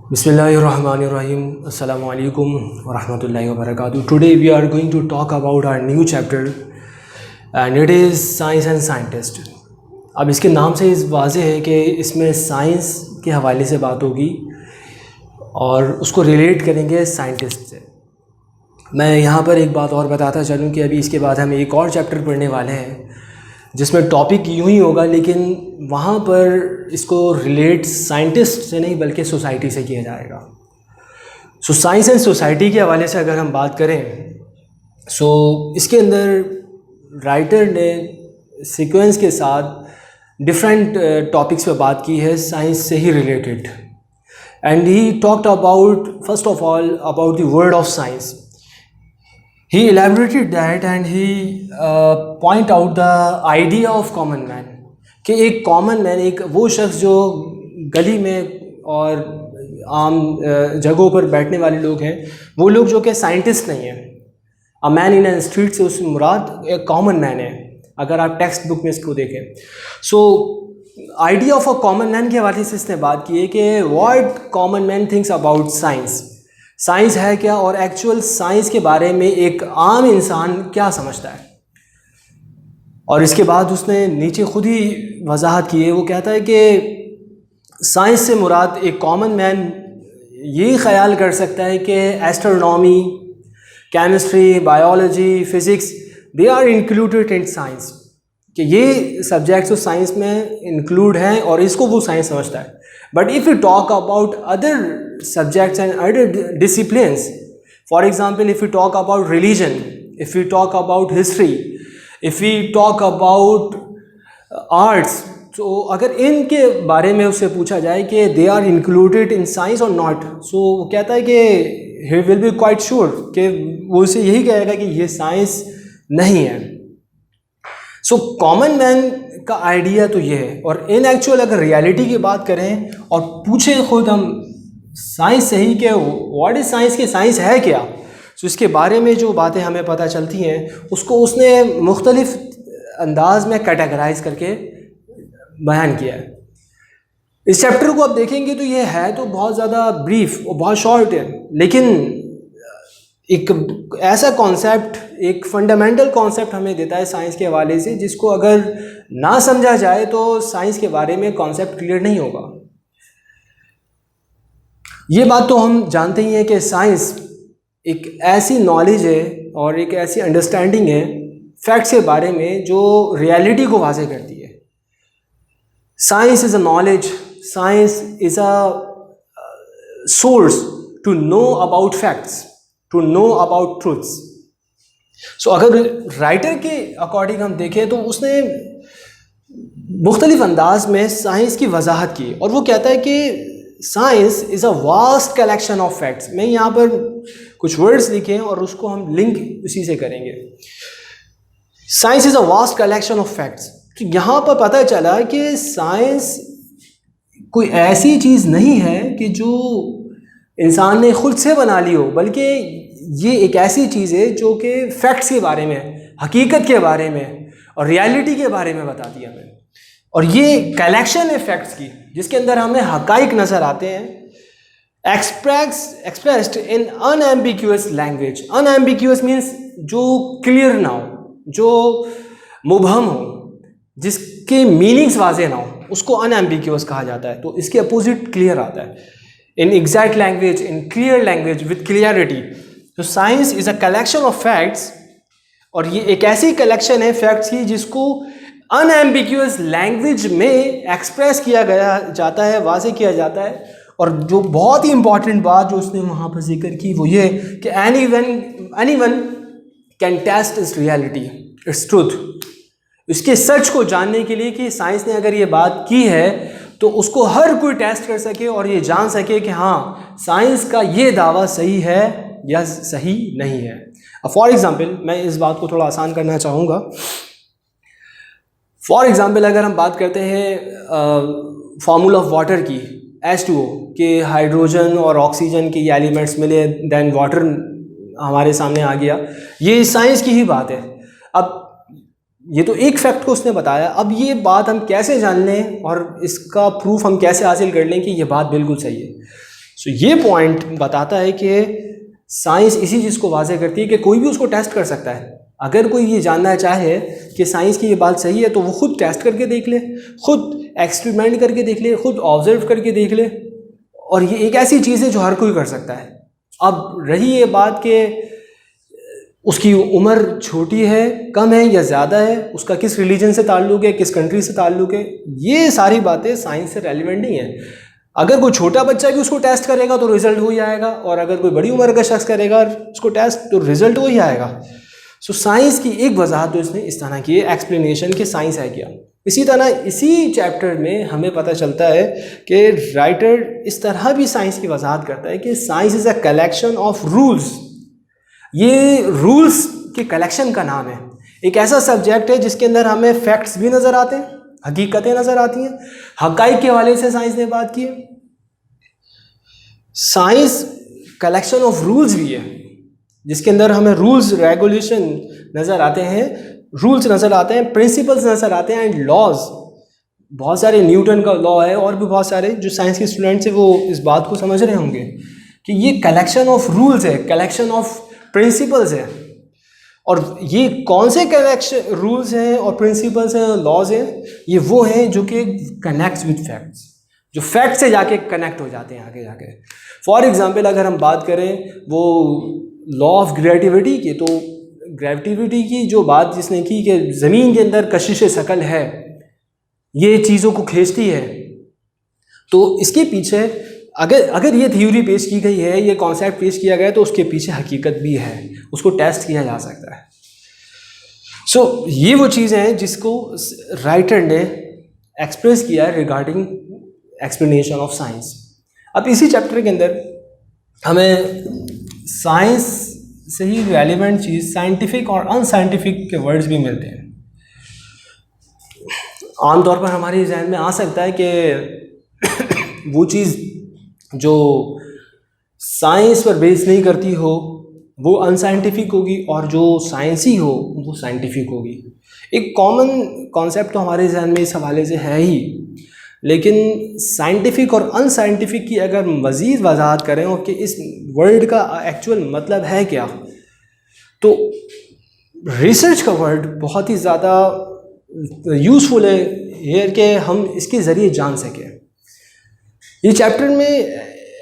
Bismillahirrahmanirrahim. Assalamu alaikum wa rahmatullahi wa barakatuh. Today we are going to talk about our new chapter and it is Science and Scientist. अब इसके नाम से इस वाज़े है कि इसमें साइंस के हवाले से बात होगी और उसको रिलेट करेंगे साइंटिस्ट से। मैं यहाँ पर एक बात और बताता चलूँ कि अभी इसके बाद हम एक और चैप्टर पढ़ने वाले हैं जिसमें टॉपिक यूँ ही होगा, लेकिन वहाँ पर इसको रिलेट साइंटिस्ट से नहीं बल्कि सोसाइटी से किया जाएगा। सो साइंस एंड सोसाइटी के हवाले से अगर हम बात करें, इसके अंदर राइटर ने सीक्वेंस के साथ डिफरेंट टॉपिक्स पे बात की है साइंस से ही related. And he talked about first of all about the word of science. He elaborated that and he point out the idea of common man, कि एक कॉमन मैन, एक वो शख्स जो गली में और आम जगहों पर बैठने वाले लोग हैं, वो लोग जो कि साइंटिस्ट नहीं हैं. A man in an street से उससे मुराद एक कॉमन मैन है, अगर आप टेक्स्ट बुक में इसको देखें. So idea of a common man के हवाले से इसने बात की है कि what common man thinks about science. Science है क्या और एक्चुअल साइंस के बारे में एक आम इंसान क्या समझता है. और इसके बाद उसने नीचे खुद ही वजाहत की है. वो कहता है कि साइंस से मुराद एक कॉमन मैन ये ख्याल कर सकता है कि astronomy, chemistry, biology, physics they are included in science, कि ये सब्जेक्ट्स तो साइंस में इंक्लूड हैं और इसको वो साइंस समझता है. But if you talk about other subjects and other disciplines, for example, if you talk about religion, if we talk about history, if we talk about arts, so अगर इनके बारे में उससे पूछा जाए कि they are included in science or not, so वो कहता है कि he will be quite sure कि वो उसे यही कहेगा कि ये साइंस नहीं है. सो कॉमन मैन का आइडिया तो ये है. और इन एक्चुअल अगर रियलिटी की बात करें और पूछें खुद हम साइंस से ही कि व्हाट इज़ साइंस, के साइंस है क्या, सो इसके बारे में जो बातें हमें पता चलती हैं उसको उसने मुख्तलिफ अंदाज में कैटेगराइज करके बयान किया है. इस चैप्टर को आप देखेंगे तो ये है तो बहुत ज़्यादा ब्रीफ और बहुत शॉर्ट है, लेकिन एक ऐसा कॉन्सेप्ट, एक फंडामेंटल कॉन्सेप्ट हमें देता है साइंस के हवाले से, जिसको अगर ना समझा जाए तो साइंस के बारे में कॉन्सेप्ट क्लियर नहीं होगा. ये बात तो हम जानते ही हैं कि साइंस एक ऐसी नॉलेज है और एक ऐसी अंडरस्टैंडिंग है फैक्ट्स के बारे में जो रियलिटी को वाज़ेह करती है. Science is a knowledge, science is a source to know about facts, to know about truths. So अगर राइटर के अकॉर्डिंग हम देखें तो उसने मुख्तलिफ अंदाज में साइंस की वजाहत की और वो कहता है कि science is a vast collection of facts. मैं यहाँ पर कुछ वर्ड्स लिखे और उसको हम लिंक उसी से करेंगे. Science is a vast collection of facts. तो यहाँ पर पता चला कि साइंस कोई ऐसी चीज़ नहीं है कि जो इंसान ने खुद से बना ली हो, बल्कि ये एक ऐसी चीज़ है जो कि फैक्ट्स के बारे में, हकीकत के बारे में और रियलिटी के बारे में बताती है हमें. और ये कलेक्शन है फैक्ट्स की जिसके अंदर हमें हकाइक नज़र आते हैं, एक्सप्रेस्ड इन अनएम्बिग्यूअस लैंग्वेज. अनएम्बिग्यूअस मीन्स जो क्लियर ना हो, जो मुबहम हो, जिसके मीनिंग्स वाज़ेह ना हो, उसको अनएम्बिग्यूअस कहा जाता है. तो इसके अपोजिट क्लियर आता है. In exact language, in clear language, with clarity. So science is a collection of facts, और ये एक ऐसी कलेक्शन है फैक्ट्स की जिसको अनएम्बिग्यूअस लैंग्वेज में एक्सप्रेस किया गया जाता है, वाज़ेह किया जाता है. और जो बहुत ही इंपॉर्टेंट बात जो उसने वहाँ पर जिक्र की वो ये कि anyone can test its reality, its truth. इसके सच को जानने के लिए कि साइंस ने अगर ये बात की है तो उसको हर कोई टेस्ट कर सके और ये जान सके कि हाँ साइंस का ये दावा सही है या सही नहीं है. फॉर एग्ज़ाम्पल, मैं इस बात को थोड़ा आसान करना चाहूँगा. फॉर एग्ज़ाम्पल, अगर हम बात करते हैं फार्मूला ऑफ वाटर की, H2O, कि हाइड्रोजन और ऑक्सीजन के एलिमेंट्स मिले देन वाटर हमारे सामने आ गया, ये साइंस की ही बात है. अब ये तो एक फैक्ट को उसने बताया. अब ये बात हम कैसे जान लें और इसका प्रूफ हम कैसे हासिल कर लें कि ये बात बिल्कुल सही है. सो ये पॉइंट बताता है कि साइंस इसी चीज़ को वाज़ेह करती है कि कोई भी उसको टेस्ट कर सकता है। अगर कोई ये जानना चाहे कि साइंस की ये बात सही है तो वो खुद टेस्ट करके देख ले, खुद एक्सपेरिमेंट करके देख ले, खुद ऑब्जर्व करके देख ले, और ये एक ऐसी चीज़ है जो हर कोई कर सकता है। अब रही ये बात कि उसकी उम्र छोटी है, कम है या ज़्यादा है, उसका किस रिलीजन से ताल्लुक़ है, किस कंट्री से ताल्लुक़ है, ये सारी बातें साइंस से रेलिवेंट नहीं है। अगर कोई छोटा बच्चा भी उसको टेस्ट करेगा तो रिज़ल्ट वही आएगा, और अगर कोई बड़ी उम्र का शख्स करेगा उसको टेस्ट तो रिज़ल्ट वही आएगा। सो साइंस की एक वजाहत तो इसने इस तरह की एक्सप्लेनेशन कि साइंस है क्या। इसी तरह इसी चैप्टर में हमें पता चलता है कि राइटर इस तरह भी साइंस की वजाहत करता है कि science is a collection of rules. ये रूल्स के कलेक्शन का नाम है। एक ऐसा सब्जेक्ट है जिसके अंदर हमें फैक्ट्स भी नज़र आते हैं, हकीकतें नज़र आती हैं, हक़ाइक़ के हवाले से साइंस ने बात की है। साइंस कलेक्शन ऑफ रूल्स भी है जिसके अंदर हमें रूल्स रेगुलेशन नज़र आते हैं, रूल्स नज़र आते हैं, प्रिंसिपल्स नज़र आते हैं एंड लॉज। बहुत सारे न्यूटन का लॉ है और भी बहुत सारे जो साइंस के स्टूडेंट्स हैं वो इस बात को समझ रहे होंगे कि ये कलेक्शन ऑफ रूल्स है, कलेक्शन ऑफ प्रिंसिपल्स है। और ये कौन से कलेक्शन रूल्स हैं और प्रिंसिपल्स हैं, लॉज हैं, ये वो हैं जो कि कनेक्ट्स विद फैक्ट्स, जो फैक्ट से जाके कनेक्ट हो जाते हैं आगे जाके। फॉर एग्जांपल अगर हम बात करें वो लॉ ऑफ ग्रेविटी की, तो ग्रेविटी की जो बात जिसने की कि ज़मीन के अंदर कशिश शकल है, ये चीज़ों को खींचती है, तो इसके पीछे अगर ये थ्योरी पेश की गई है, ये कॉन्सेप्ट पेश किया गया है, तो उसके पीछे हकीकत भी है, उसको टेस्ट किया जा सकता है। सो ये वो चीज़ें हैं जिसको राइटर ने एक्सप्रेस किया रिगार्डिंग एक्सप्लेनेशन ऑफ साइंस। अब इसी चैप्टर के अंदर हमें साइंस से ही रेलिवेंट चीज़ साइंटिफिक और अनसाइंटिफिक के वर्ड्स भी मिलते हैं। आमतौर पर हमारे जहन में आ सकता है कि वो चीज़ जो साइंस पर बेस नहीं करती हो वो अनसाइंटिफिक होगी और जो साइंसी हो वो साइंटिफिक होगी। एक कॉमन कॉन्सेप्ट तो हमारे जहन में इस हवाले से है ही, लेकिन साइंटिफिक और अनसाइंटिफिक की अगर मज़ीद वजाहत करें और कि इस वर्ड का एक्चुअल मतलब है क्या, तो रिसर्च का वर्ड बहुत ही ज़्यादा यूज़फुल है ये कि हम इसके ज़रिए जान सकें। ये चैप्टर में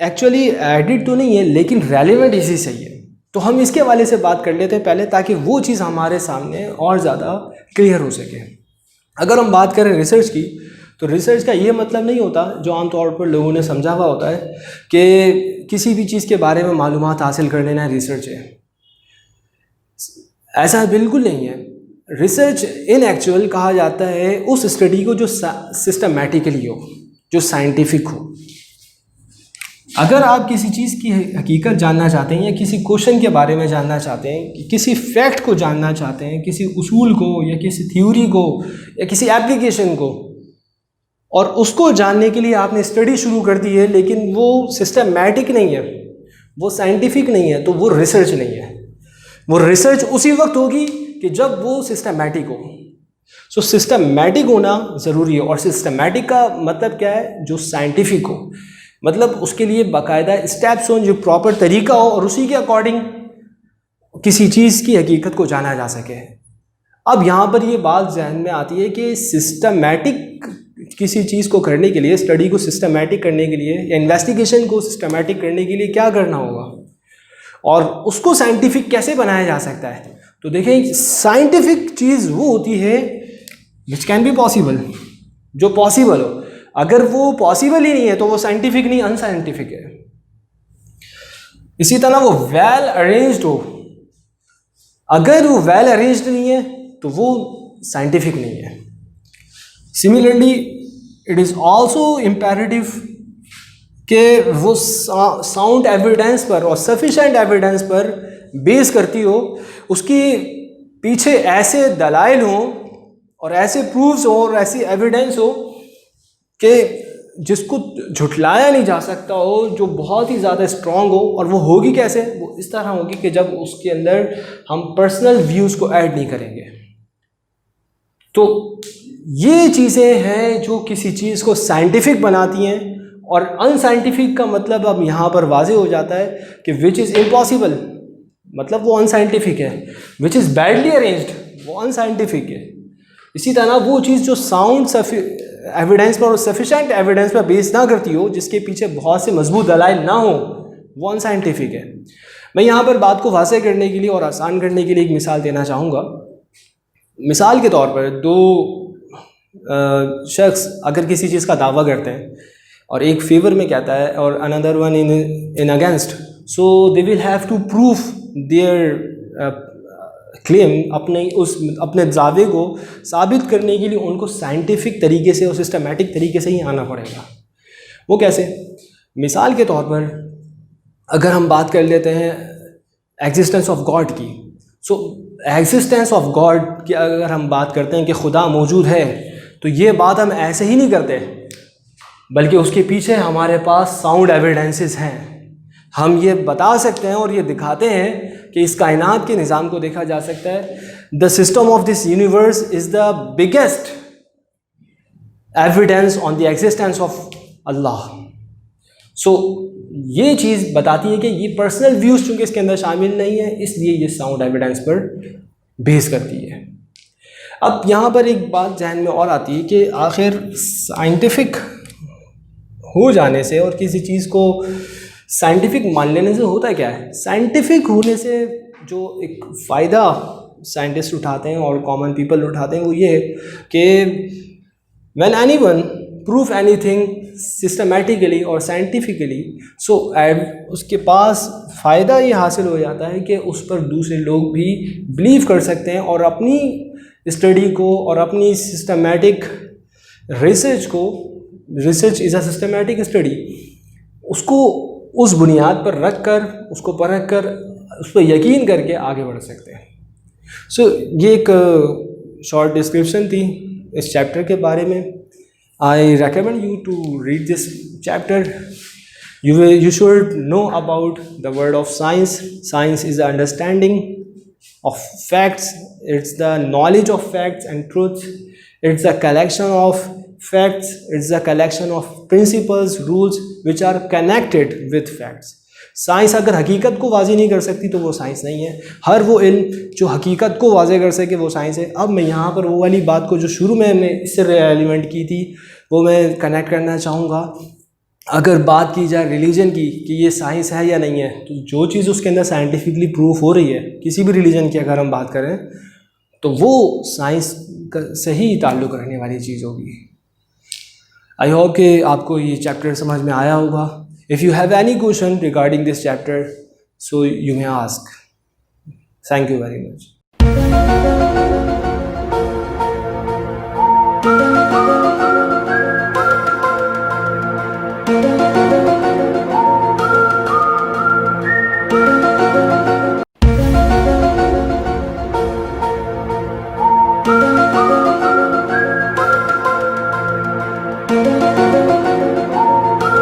एक्चुअली एडिट तो नहीं है लेकिन रेलिवेंट इसी सही है, तो हम इसके हवाले से बात कर लेते हैं पहले ताकि वो चीज़ हमारे सामने और ज़्यादा क्लियर हो सके। अगर हम बात करें रिसर्च की, तो रिसर्च का ये मतलब नहीं होता जो आमतौर पर लोगों ने समझा हुआ होता है कि किसी भी चीज़ के बारे में मालूमात हासिल कर लेना रिसर्च है। ऐसा बिल्कुल नहीं है। रिसर्च इन एक्चुअल कहा जाता है उस स्टडी को जो सिस्टमैटिकली हो, जो साइंटिफिक हो। अगर आप किसी चीज़ की हकीकत जानना चाहते हैं या किसी क्वेश्चन के बारे में जानना चाहते हैं, किसी फैक्ट को जानना चाहते हैं, किसी उसूल को या किसी थ्योरी को या किसी एप्लीकेशन को, और उसको जानने के लिए आपने स्टडी शुरू कर दी है लेकिन वो सिस्टमैटिक नहीं है, वो साइंटिफिक नहीं है, तो वो रिसर्च नहीं है। वो रिसर्च उसी वक्त होगी कि जब वो सिस्टमैटिक हो। सो सिस्टमैटिक होना ज़रूरी है। और सिस्टमैटिक का मतलब क्या है? जो साइंटिफिक हो, मतलब उसके लिए बाकायदा स्टेप्स हों, जो प्रॉपर तरीका हो और उसी के अकॉर्डिंग किसी चीज़ की हकीकत को जाना जा सके। अब यहाँ पर ये बात जहन में आती है कि सिस्टमैटिक किसी चीज़ को करने के लिए, स्टडी को सिस्टमैटिक करने के लिए या इन्वेस्टिगेशन को सिस्टमैटिक करने के लिए क्या करना होगा और उसको साइंटिफिक कैसे बनाया जा सकता है। तो देखें, साइंटिफिक चीज़ वो होती है विच कैन बी पॉसिबल, जो पॉसिबल हो। अगर वो पॉसिबल ही नहीं है तो वो साइंटिफिक नहीं, अनसाइंटिफिक है। इसी तरह वो वेल अरेंज्ड हो, अगर वो वेल अरेंज्ड नहीं है तो वो साइंटिफिक नहीं है। Similarly it is also imperative कि वो साउंड एविडेंस पर और सफिशेंट एविडेंस पर बेस करती हो, उसकी पीछे ऐसे दलाइल हों और ऐसे प्रूफ्स हो और ऐसी एविडेंस हो कि जिसको झुठलाया नहीं जा सकता हो, जो बहुत ही ज़्यादा स्ट्रॉन्ग हो। और वो होगी कैसे? वो इस तरह होगी कि जब उसके अंदर हम पर्सनल व्यूज़ को ऐड नहीं करेंगे। तो ये चीज़ें हैं जो किसी चीज़ को साइंटिफिक बनाती हैं और अनसाइंटिफिक का मतलब अब यहाँ पर वाजे हो जाता है कि विच इज़ इम्पॉसिबल, मतलब वो अनसाइंटिफिक है। विच इज़ बैडली अरेंज्ड, वो अनसाइंटिफिक है। इसी तरह वो चीज़ जो साउंड एविडेंस पर और सफिशेंट एविडेंस पर बेस ना करती हो, जिसके पीछे बहुत से मजबूत दलाइल ना हो, वो अनसाइंटिफिक है। मैं यहाँ पर बात को वाज़ेह करने के लिए और आसान करने के लिए एक मिसाल देना चाहूँगा। मिसाल के तौर पर दो शख्स अगर किसी चीज़ का दावा करते हैं और एक फेवर में कहता है और another one in against, so they will have to prove their claim, अपने दावे को साबित करने के लिए उनको साइंटिफिक तरीके से और सिस्टमेटिक तरीके से ही आना पड़ेगा। वो कैसे? मिसाल के तौर पर अगर हम बात कर लेते हैं एग्जिस्टेंस ऑफ गॉड की, सो एग्जिस्टेंस ऑफ गॉड की अगर हम बात करते हैं कि खुदा मौजूद है, तो ये बात हम ऐसे ही नहीं करते, बल्कि उसके पीछे हमारे पास साउंड एविडेंसेस हैं। हम ये बता सकते हैं और ये दिखाते हैं कि इस कायनात के निज़ाम को देखा जा सकता है। The system of this universe is the biggest evidence on the existence of Allah. So ये चीज़ बताती है कि ये पर्सनल व्यूज़ चूँकि इसके अंदर शामिल नहीं है, इसलिए ये साउंड एविडेंस पर बेस करती है। अब यहाँ पर एक बात जहन में और आती है कि आखिर साइंटिफिक हो जाने से और किसी चीज़ को साइंटिफिक मान लेने से होता क्या है? साइंटिफिक होने से जो एक फ़ायदा साइंटिस्ट उठाते हैं और कॉमन पीपल उठाते हैं वो ये है कि when anyone prove anything systematically और साइंटिफिकली, सो उसके पास फ़ायदा ये हासिल हो जाता है कि उस पर दूसरे लोग भी बिलीव कर सकते हैं और अपनी स्टडी को और अपनी सिस्टमेटिक रिसर्च को, research is a systematic study, उसको उस बुनियाद पर रख कर, उसको परख कर, उस पर यकीन करके आगे बढ़ सकते हैं। सो ये एक शॉर्ट डिस्क्रिप्शन थी इस चैप्टर के बारे में। I recommend you to read this chapter. You should know about the word of science. Science is the understanding of facts. It's the knowledge of facts and truth. It's the collection of facts. It's the collection of principles, rules which are connected with facts. Science अगर हकीकत को वाज़ेह नहीं कर सकती तो वो science नहीं है। हर वो इल्म जो हकीकत को वाज़ेह कर सके वो साइंस है। अब मैं यहाँ पर वो वाली बात को जो शुरू में हमने इससे एलिमेंट की थी वो मैं कनेक्ट करना चाहूँगा। अगर बात की जाए रिलीजन की कि ये साइंस है या नहीं है, तो जो चीज़ उसके अंदर साइंटिफिकली प्रूफ हो रही है, किसी भी रिलीजन की अगर हम बात करें, तो वो साइंस से ही ताल्लुक़ रखने वाली चीज़ होगी। आई होप कि आपको ये चैप्टर समझ में आया होगा। If you have any question regarding this chapter, so you may ask. Thank you very much.